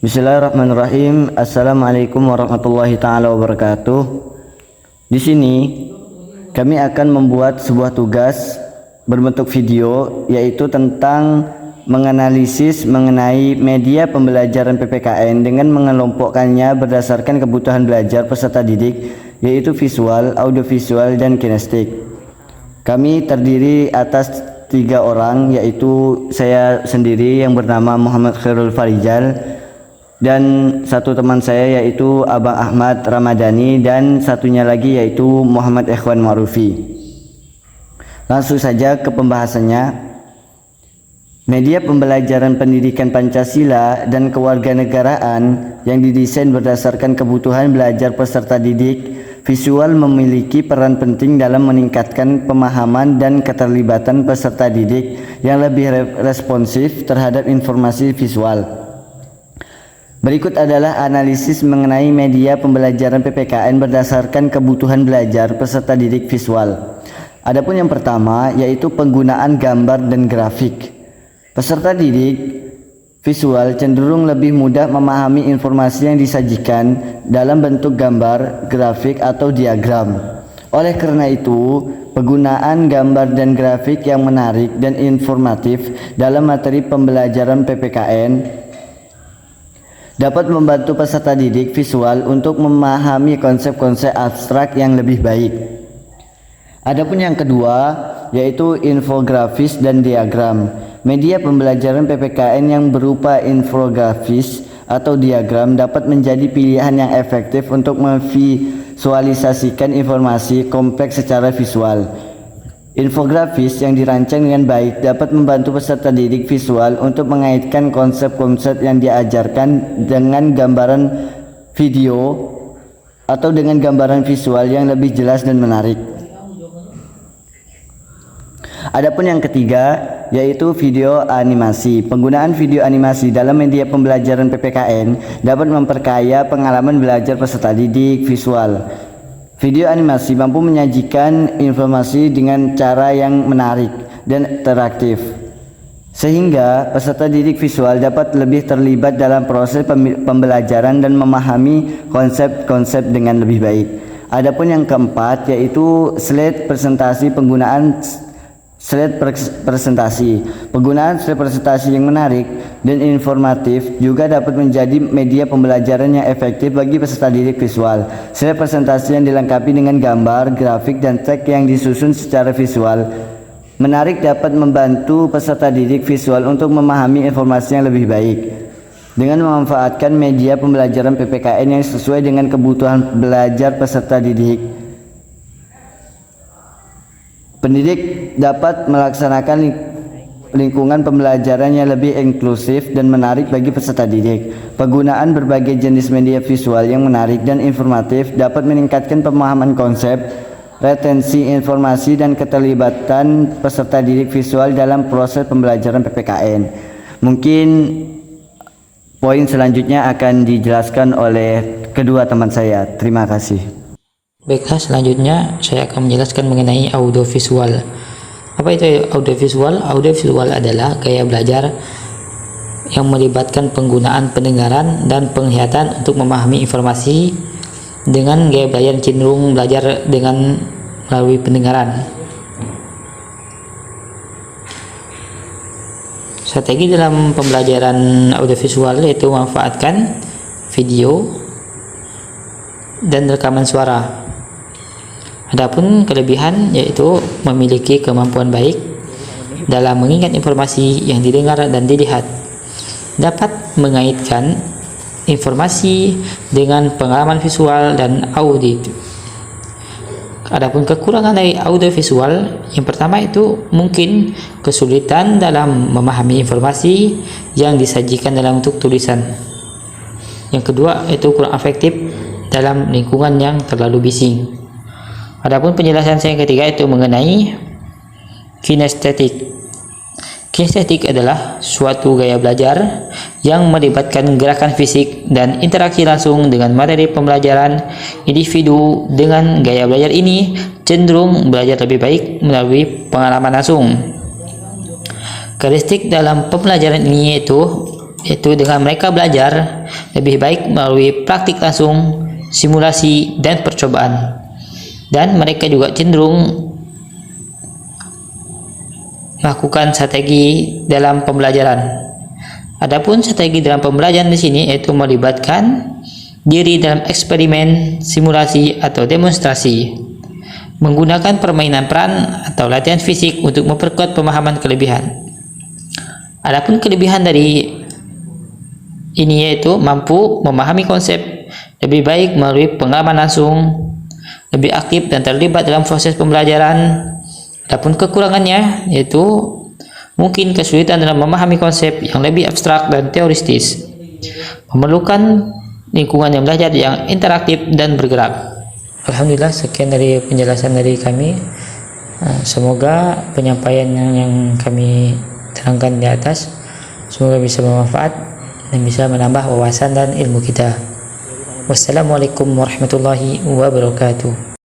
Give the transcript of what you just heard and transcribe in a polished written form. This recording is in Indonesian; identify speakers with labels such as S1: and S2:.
S1: Bismillahirrahmanirrahim. Assalamualaikum warahmatullahi taala wabarakatuh. Di sini kami akan membuat sebuah tugas berbentuk video, yaitu tentang menganalisis mengenai media pembelajaran PPKN dengan mengelompokkannya berdasarkan kebutuhan belajar peserta didik, yaitu visual, audiovisual, dan kinestik. Kami terdiri atas 3 orang, yaitu saya sendiri yang bernama Muhammad Khairul Farijal, dan satu teman saya yaitu Abang Ahmad Ramadhani, dan satunya lagi yaitu Muhammad Ikhwan Ma'rufi. Langsung saja ke pembahasannya. Media pembelajaran pendidikan Pancasila dan kewarganegaraan yang didesain berdasarkan kebutuhan belajar peserta didik, visual memiliki peran penting dalam meningkatkan pemahaman dan keterlibatan peserta didik yang lebih responsif terhadap informasi visual. Berikut adalah analisis mengenai media pembelajaran PPKN berdasarkan kebutuhan belajar peserta didik visual. Adapun yang pertama yaitu penggunaan gambar dan grafik. Peserta didik visual cenderung lebih mudah memahami informasi yang disajikan dalam bentuk gambar, grafik, atau diagram. Oleh karena itu, penggunaan gambar dan grafik yang menarik dan informatif dalam materi pembelajaran PPKN dapat membantu peserta didik visual untuk memahami konsep-konsep abstrak yang lebih baik. Adapun yang kedua yaitu infografis dan diagram. Media pembelajaran PPKN yang berupa infografis atau diagram dapat menjadi pilihan yang efektif untuk memvisualisasikan informasi kompleks secara visual. Infografis yang dirancang dengan baik dapat membantu peserta didik visual untuk mengaitkan konsep-konsep yang diajarkan dengan gambaran video atau dengan gambaran visual yang lebih jelas dan menarik. Adapun yang ketiga yaitu video animasi. Penggunaan video animasi dalam media pembelajaran PPKN dapat memperkaya pengalaman belajar peserta didik visual. Video animasi mampu menyajikan informasi dengan cara yang menarik dan interaktif, sehingga peserta didik visual dapat lebih terlibat dalam proses pembelajaran dan memahami konsep-konsep dengan lebih baik. Adapun yang keempat yaitu slide presentasi. Penggunaan slide presentasi yang menarik dan informatif juga dapat menjadi media pembelajaran yang efektif bagi peserta didik visual. Slide presentasi yang dilengkapi dengan gambar, grafik, dan teks yang disusun secara visual menarik dapat membantu peserta didik visual untuk memahami informasi yang lebih baik. Dengan memanfaatkan media pembelajaran PPKN yang sesuai dengan kebutuhan belajar peserta didik, pendidik dapat melaksanakan lingkungan pembelajaran yang lebih inklusif dan menarik bagi peserta didik. Penggunaan berbagai jenis media visual yang menarik dan informatif dapat meningkatkan pemahaman konsep, retensi informasi, dan keterlibatan peserta didik visual dalam proses pembelajaran PPKN. Mungkin poin selanjutnya akan dijelaskan oleh kedua teman saya. Terima kasih.
S2: Baiklah, selanjutnya saya akan menjelaskan mengenai audiovisual. Apa itu audiovisual? Audiovisual adalah gaya belajar yang melibatkan penggunaan pendengaran dan penglihatan untuk memahami informasi. Dengan gaya belajar cenderung belajar dengan melalui pendengaran. Strategi dalam pembelajaran audiovisual yaitu memanfaatkan video dan rekaman suara. Adapun kelebihan yaitu memiliki kemampuan baik dalam mengingat informasi yang didengar dan dilihat, dapat mengaitkan informasi dengan pengalaman visual dan audio. Adapun kekurangan dari audiovisual, yang pertama itu mungkin kesulitan dalam memahami informasi yang disajikan dalam bentuk tulisan. Yang kedua itu kurang efektif dalam lingkungan yang terlalu bising. Adapun penjelasan saya yang ketiga itu mengenai kinestetik. Kinestetik adalah suatu gaya belajar yang melibatkan gerakan fisik dan interaksi langsung dengan materi pembelajaran. Individu dengan gaya belajar ini cenderung belajar lebih baik melalui pengalaman langsung. Karakteristik dalam pembelajaran ini yaitu yaitu dengan mereka belajar lebih baik melalui praktik langsung, simulasi, dan percobaan. Dan mereka juga cenderung melakukan strategi dalam pembelajaran. Adapun strategi dalam pembelajaran di sini yaitu melibatkan diri dalam eksperimen, simulasi, atau demonstrasi, menggunakan permainan peran atau latihan fisik untuk memperkuat pemahaman kelebihan. Adapun kelebihan dari ini yaitu mampu memahami konsep lebih baik melalui pengalaman langsung, lebih aktif dan terlibat dalam proses pembelajaran. Adapun kekurangannya yaitu mungkin kesulitan dalam memahami konsep yang lebih abstrak dan teoristis, memerlukan lingkungan yang belajar yang interaktif dan bergerak. Alhamdulillah, sekian dari penjelasan dari kami. Semoga penyampaian yang kami terangkan di atas semoga bisa bermanfaat dan bisa menambah wawasan dan ilmu kita. Wassalamualaikum warahmatullahi wabarakatuh.